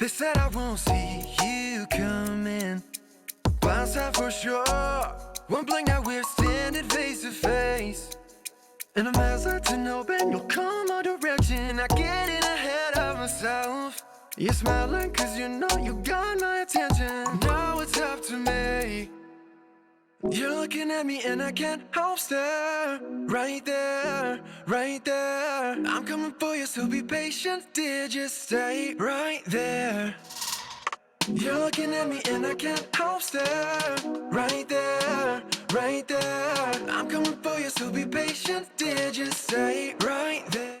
said I won't see you coming. Blind side for sure. One blink now we're standing face to face. And I'm hesitant to open, you'll come my direction. I get in ahead of myself. You're smiling cause you know you got my attention. Now it's up to me. You're looking at me and I can't help stare. Right there, right there. I'm coming for you, so be patient, dear, just stay right there. You're looking at me and I can't help stare. Right there, right there. I'm coming for you, so be patient, dear, just stay right there.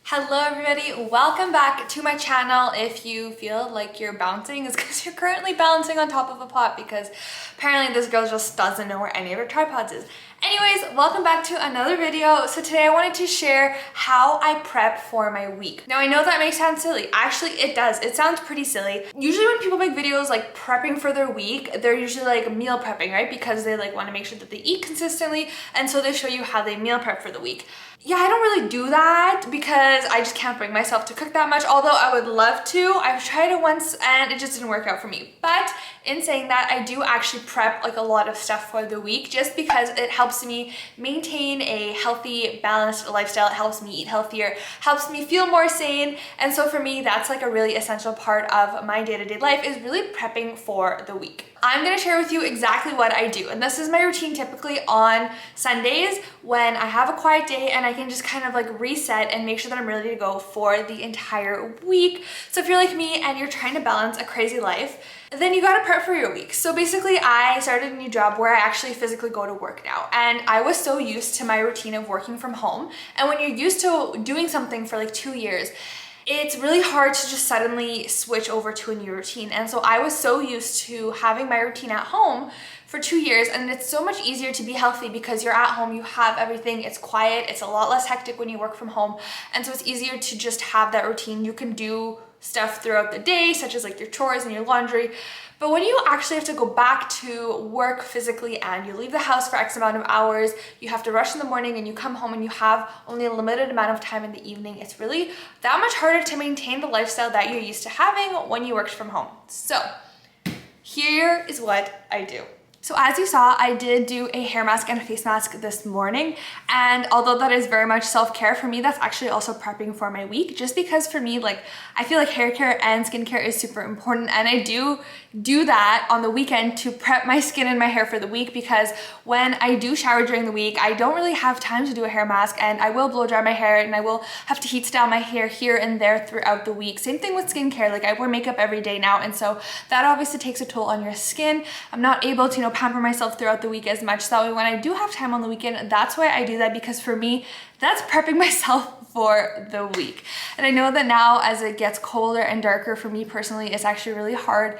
Hello everybody, welcome back to my channel. If you feel like you're bouncing, it's because you're currently balancing on top of a pot because apparently this girl just doesn't know where any of her tripods is. Anyways, welcome back to another video. So today I wanted to share how I prep for my week. Now I know that may sound silly. Actually, it does. It sounds pretty silly. Usually when people make videos like prepping for their week, they're usually like meal prepping, right? Because they like want to make sure that they eat consistently, and so they show you how they meal prep for the week. Yeah, I don't really do that because I just can't bring myself to cook that much, although I would love to. I've tried it once and it just didn't work out for me. But in saying that, I do actually prep like a lot of stuff for the week just because it helps me maintain a healthy, balanced lifestyle. It helps me eat healthier, helps me feel more sane. And so for me, that's like a really essential part of my day-to-day life is really prepping for the week. I'm gonna share with you exactly what I do. And this is my routine typically on Sundays when I have a quiet day and I can just kind of like reset and make sure that I'm ready to go for the entire week. So if you're like me and you're trying to balance a crazy life, then you gotta prep for your week. So basically I started a new job where I actually physically go to work now. And I was so used to my routine of working from home. And when you're used to doing something for like 2 years, it's really hard to just suddenly switch over to a new routine. And so I was so used to having my routine at home for 2 years, and it's so much easier to be healthy because you're at home, you have everything, it's quiet, it's a lot less hectic when you work from home. And so it's easier to just have that routine. You can do stuff throughout the day, such as like your chores and your laundry. But when you actually have to go back to work physically and you leave the house for X amount of hours, you have to rush in the morning and you come home and you have only a limited amount of time in the evening, it's really that much harder to maintain the lifestyle that you're used to having when you worked from home. So here is what I do. So as you saw, I did do a hair mask and a face mask this morning. And although that is very much self-care, for me, that's actually also prepping for my week. Just because for me, like, I feel like hair care and skincare is super important. And I do that on the weekend to prep my skin and my hair for the week, because when I do shower during the week, I don't really have time to do a hair mask, and I will blow dry my hair and I will have to heat style my hair here and there throughout the week. Same thing with skincare. Like, I wear makeup every day now. And so that obviously takes a toll on your skin. I'm not able to, pamper myself throughout the week as much. So that way when I do have time on the weekend, that's why I do that, because for me, that's prepping myself for the week. And I know that now as it gets colder and darker, for me personally, it's actually really hard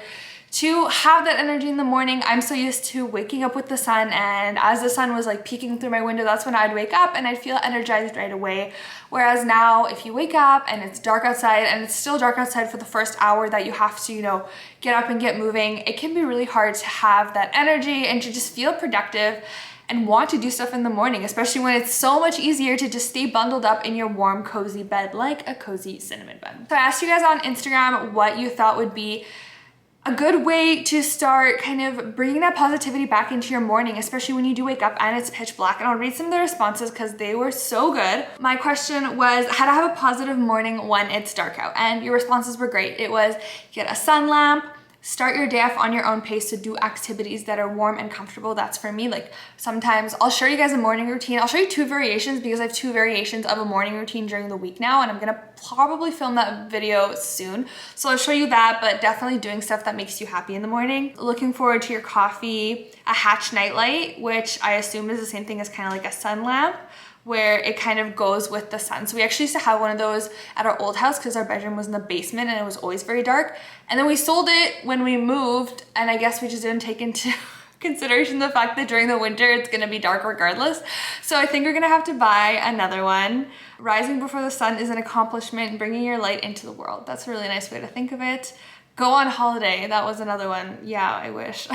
to have that energy in the morning. I'm so used to waking up with the sun, and as the sun was like peeking through my window, that's when I'd wake up and I'd feel energized right away. Whereas now, if you wake up and it's dark outside, and it's still dark outside for the first hour that you have to, get up and get moving, it can be really hard to have that energy and to just feel productive and want to do stuff in the morning, especially when it's so much easier to just stay bundled up in your warm, cozy bed like a cozy cinnamon bun. So I asked you guys on Instagram what you thought would be a good way to start kind of bringing that positivity back into your morning, especially when you do wake up and it's pitch black. And I'll read some of the responses because they were so good. My question was how to have a positive morning when it's dark out. And your responses were great. It was get a sun lamp, start your day off on your own pace to do activities that are warm and comfortable. That's for me. Like, sometimes I'll show you guys a morning routine. I'll show you 2 variations because I have 2 variations of a morning routine during the week now, and I'm gonna probably film that video soon. So I'll show you that, but definitely doing stuff that makes you happy in the morning. Looking forward to your coffee, a Hatch nightlight, which I assume is the same thing as kind of like a sun lamp, where it kind of goes with the sun. So we actually used to have one of those at our old house because our bedroom was in the basement and it was always very dark. And then we sold it when we moved, and I guess we just didn't take into consideration the fact that during the winter it's gonna be dark regardless. So I think we're gonna have to buy another one. Rising before the sun is an accomplishment, bringing your light into the world. That's a really nice way to think of it. Go on holiday, that was another one. Yeah, I wish.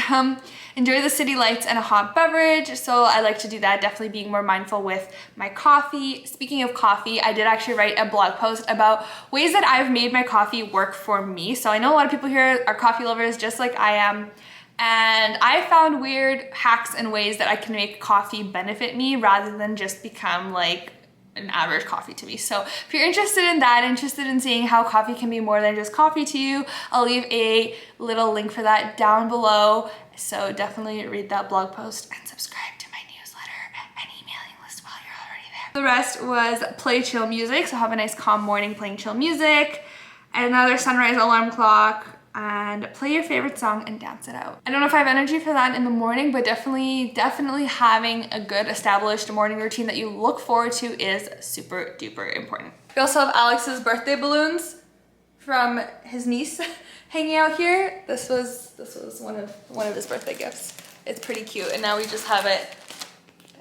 Enjoy the city lights and a hot beverage. So I like to do that, definitely being more mindful with my coffee. Speaking of coffee, I did actually write a blog post about ways that I've made my coffee work for me. So I know a lot of people here are coffee lovers just like I am. And I found weird hacks and ways that I can make coffee benefit me rather than just become like an average coffee to me. So if you're interested in that, interested in seeing how coffee can be more than just coffee to you, I'll leave a little link for that down below. So definitely read that blog post and subscribe to my newsletter and emailing list while you're already there. The rest was play chill music. So have a nice calm morning playing chill music, another sunrise alarm clock, and play your favorite song and dance it out. I don't know if I have energy for that in the morning, but definitely having a good established morning routine that you look forward to is super duper important. We also have Alex's birthday balloons from his niece hanging out here. This was one of his birthday gifts. It's pretty cute, and now we just have it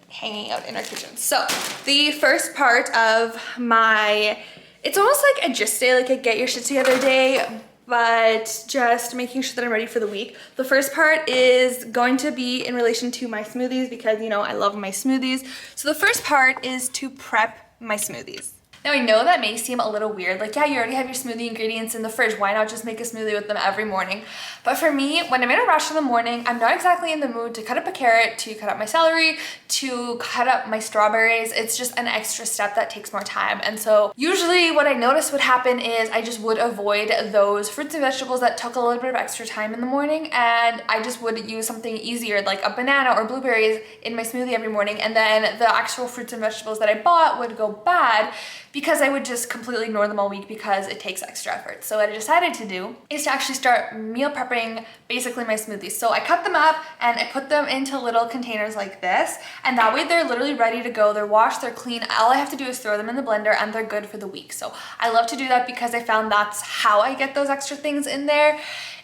hanging out in our kitchen. So the first part of my, it's almost like a GYST day, like a get your shit together day, but just making sure that I'm ready for the week. The first part is going to be in relation to my smoothies because, you know, I love my smoothies. So the first part is to prep my smoothies. Now I know that may seem a little weird, like yeah, you already have your smoothie ingredients in the fridge, why not just make a smoothie with them every morning? But for me, when I'm in a rush in the morning, I'm not exactly in the mood to cut up a carrot, to cut up my celery, to cut up my strawberries. It's just an extra step that takes more time. And so usually what I noticed would happen is I just would avoid those fruits and vegetables that took a little bit of extra time in the morning, and I just would use something easier like a banana or blueberries in my smoothie every morning, and then the actual fruits and vegetables that I bought would go bad because I would just completely ignore them all week because it takes extra effort. So what I decided to do is to actually start meal prepping basically my smoothies. So I cut them up and I put them into little containers like this, and that way they're literally ready to go. They're washed, they're clean. All I have to do is throw them in the blender and they're good for the week. So I love to do that because I found that's how I get those extra things in there.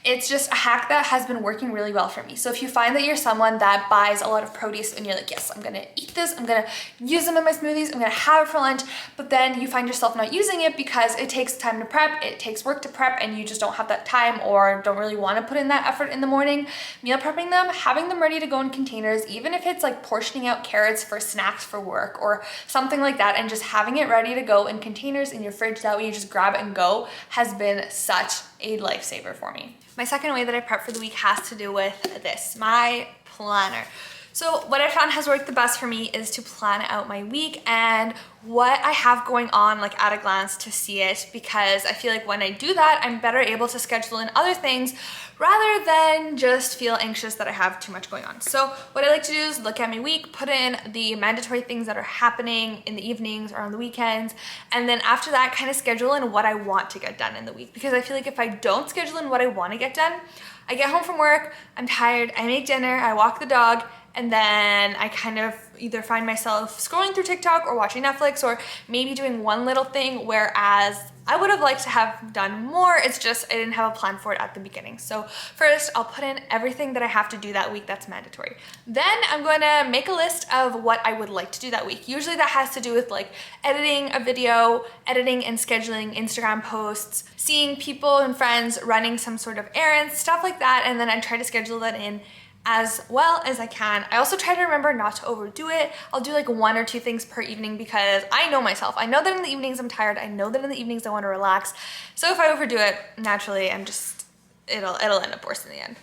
It's just a hack that has been working really well for me. So if you find that you're someone that buys a lot of produce and you're like, yes, I'm gonna eat this, I'm gonna use them in my smoothies, I'm gonna have it for lunch, but then you find yourself not using it because it takes time to prep, it takes work to prep, and you just don't have that time or don't really wanna put in that effort in the morning, meal prepping them, having them ready to go in containers, even if it's like portioning out carrots for snacks for work or something like that, and just having it ready to go in containers in your fridge, that way you just grab it and go, has been such a lifesaver for me. My second way that I prep for the week has to do with this, my planner. So what I found has worked the best for me is to plan out my week and what I have going on, like at a glance, to see it, because I feel like when I do that, I'm better able to schedule in other things rather than just feel anxious that I have too much going on. So what I like to do is look at my week, put in the mandatory things that are happening in the evenings or on the weekends, and then after that kind of schedule in what I want to get done in the week, because I feel like if I don't schedule in what I want to get done, I get home from work, I'm tired, I make dinner, I walk the dog, and then I kind of either find myself scrolling through TikTok or watching Netflix or maybe doing one little thing, whereas I would have liked to have done more. It's just I didn't have a plan for it at the beginning. So first, I'll put in everything that I have to do that week that's mandatory. Then I'm going to make a list of what I would like to do that week. Usually that has to do with like editing a video, editing and scheduling Instagram posts, seeing people and friends, running some sort of errands, stuff like that, and then I try to schedule that in as well as I can. I also try to remember not to overdo it. I'll do like 1 or 2 things per evening because I know myself. I know that in the evenings I'm tired. I know that in the evenings I want to relax. So if I overdo it, naturally I'm just, it'll end up worse in the end.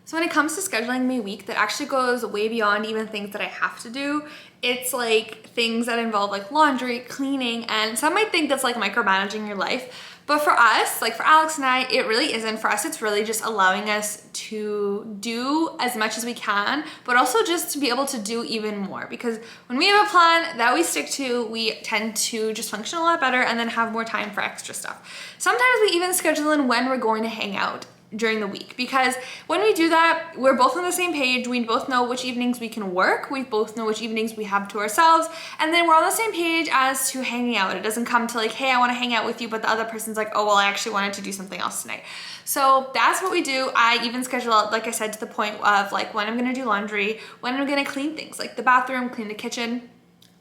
So when it comes to scheduling my week, that actually goes way beyond even things that I have to do. It's like things that involve like laundry, cleaning, and some might think that's like micromanaging your life. But for us, like for Alex and I, it really isn't. For us, it's really just allowing us to do as much as we can, but also just to be able to do even more. Because when we have a plan that we stick to, we tend to just function a lot better and then have more time for extra stuff. Sometimes we even schedule in when we're going to hang out during the week, because when we do that, we're both on the same page. We both know which evenings we can work, we both know which evenings we have to ourselves, and then we're on the same page as to hanging out. It doesn't come to like, hey, I want to hang out with you, but the other person's like, oh well, I actually wanted to do something else tonight. So that's what we do. I even schedule out, like I said, to the point of like when I'm gonna do laundry, when I'm gonna clean things like the bathroom, clean the kitchen.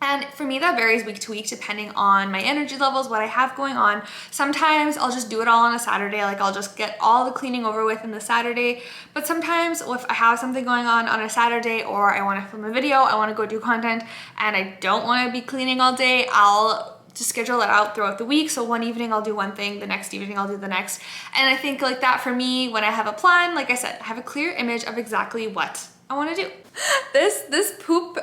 And for me, that varies week to week depending on my energy levels, what I have going on. Sometimes I'll just do it all on a Saturday, like I'll just get all the cleaning over with in the Saturday. But sometimes if I have something going on a Saturday, or I want to film a video, I want to go do content, and I don't want to be cleaning all day, I'll just schedule it out throughout the week. So one evening I'll do one thing, the next evening I'll do the next. And I think like that for me, when I have a plan, like I said, I have a clear image of exactly what I want to do. This poop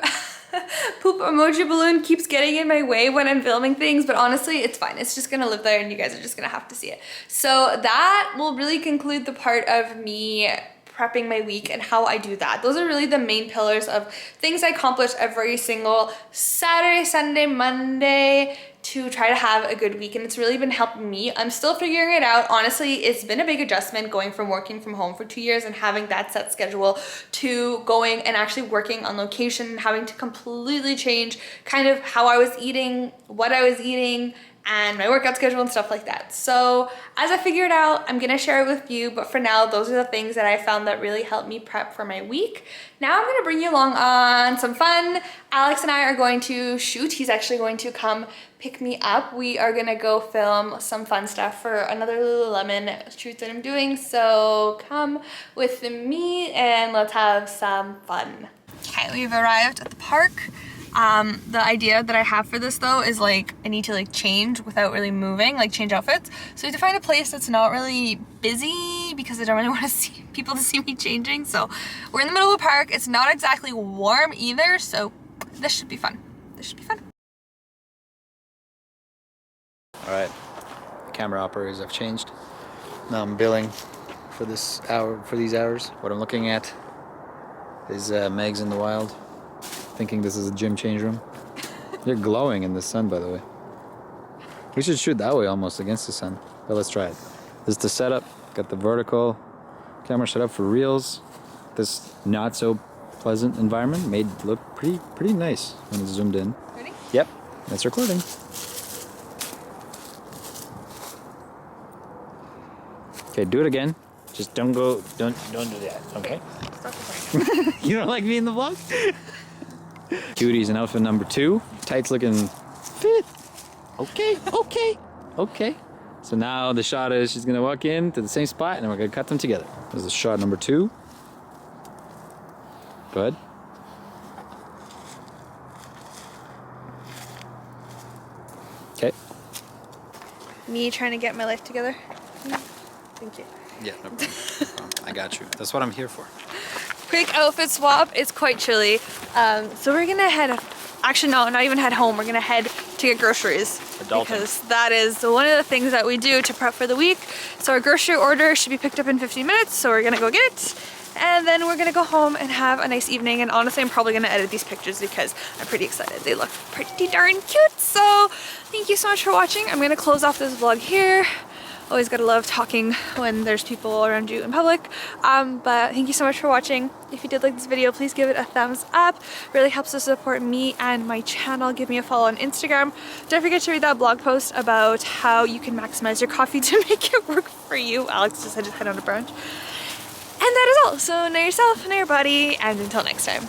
emoji balloon keeps getting in my way when I'm filming things, but honestly, it's fine. It's just gonna live there and you guys are just gonna have to see it. So that will really conclude the part of me prepping my week and how I do that. Those are really the main pillars of things I accomplish every single Saturday, Sunday, Monday to try to have a good week, and it's really been helping me. I'm still figuring it out. Honestly, it's been a big adjustment going from working from home for 2 years and having that set schedule to going and actually working on location and having to completely change kind of how I was eating, what I was eating, and my workout schedule and stuff like that. So as I figure it out, I'm gonna share it with you, but for now, those are the things that I found that really helped me prep for my week. Now I'm gonna bring you along on some fun. Alex and I are going to shoot. He's actually going to come pick me up. We are gonna go film some fun stuff for another Lululemon shoot that I'm doing. So come with me and let's have some fun. Okay, we've arrived at the park. The idea that I have for this though is like I need to like change without really moving, like change outfits. So I have to find a place that's not really busy because I don't really want to see people to see me changing. So we're in the middle of a park. It's not exactly warm either, so this should be fun. This should be fun. All right, camera operators have changed. Now I'm billing for this hour, for these hours. What I'm looking at is Megs in the Wild. Thinking this is a gym change room. You're glowing in the sun, by the way. We should shoot that way almost against the sun, but let's try it. This is the setup. Got the vertical camera set up for reels. This not so pleasant environment made look pretty nice when it's zoomed in. Ready? Yep, it's recording. Okay, do it again. Just don't do that, okay? You don't like me in the vlog? Judy's in outfit number 2. Tights looking fit. Okay. So now the shot is she's gonna walk in to the same spot and then we're gonna cut them together. This is shot number 2. Go ahead. Okay. Me trying to get my life together. Thank you. Yeah, no problem. No problem. I got you. That's what I'm here for. Quick outfit swap. It's quite chilly. So we're gonna head, actually no, not even head home. We're gonna head to get groceries. Adulting. Because that is one of the things that we do to prep for the week. So our grocery order should be picked up in 15 minutes. So we're gonna go get it. And then we're gonna go home and have a nice evening. And honestly, I'm probably gonna edit these pictures because I'm pretty excited. They look pretty darn cute. So thank you so much for watching. I'm gonna close off this vlog here. Always gotta love talking when there's people around you in public. But thank you so much for watching. If you did like this video, please give it a thumbs up. Really helps to support me and my channel. Give me a follow on Instagram. Don't forget to read that blog post about how you can maximize your coffee to make it work for you. Alex just had to head on a brunch. And that is all. So know yourself, know your body, and until next time.